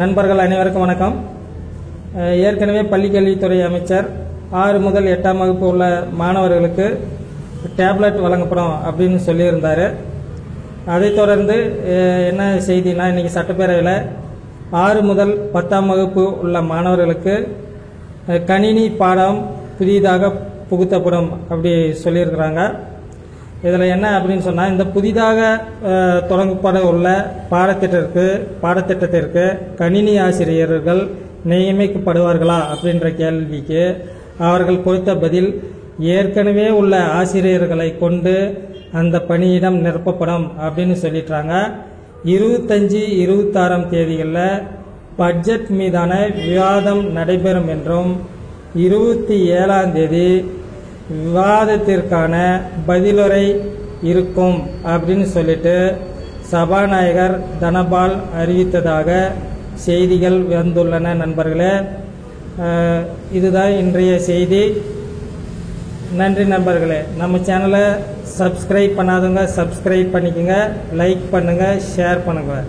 நண்பர்கள் அனைவருக்கும் வணக்கம். ஏற்கனவே பள்ளிக்கல்வித்துறை அமைச்சர் 6 முதல் 8ஆம் வகுப்பு உள்ள மாணவர்களுக்கு டேப்லெட் வழங்கப்படும் அப்படின்னு சொல்லியிருந்தார். அதைத் தொடர்ந்து என்ன செய்தினா, இன்றைக்கி சட்டப்பேரவையில் 6 முதல் 10ஆம் வகுப்பு உள்ள மாணவர்களுக்கு கணினி பாடம் புதிதாக புகுத்தப்படும் அப்படி சொல்லியிருக்கிறாங்க. இதில் என்ன அப்படின்னு சொன்னால், இந்த புதிதாக தொடங்கப்பட உள்ள பாடத்திட்டத்திற்கு கணினி ஆசிரியர்கள் நியமிக்கப்படுவார்களா அப்படின்ற கேள்விக்கு அவர்கள் கொடுத்த பதில், ஏற்கனவே உள்ள ஆசிரியர்களை கொண்டு அந்த பணியிடம் நிரப்பப்படும் அப்படின்னு சொல்லிட்டாங்க. 25, 26ஆம் தேதிகளில் பட்ஜெட் மீதான விவாதம் நடைபெறும் என்றும் 27ஆம் தேதி விவாதத்திற்கான பதிலுரை இருக்கும் அப்படின்னு சொல்லிட்டு சபாநாயகர் தனபால் அறிவித்ததாக செய்திகள் வந்துள்ளன. நண்பர்களே, இதுதான் இன்றைய செய்தி. நன்றி நண்பர்களே. நம்ம சேனலை சப்ஸ்கிரைப் பண்ணாதவங்க சப்ஸ்கிரைப் பண்ணிக்கோங்க, லைக் பண்ணுங்கள், ஷேர் பண்ணுங்கள்.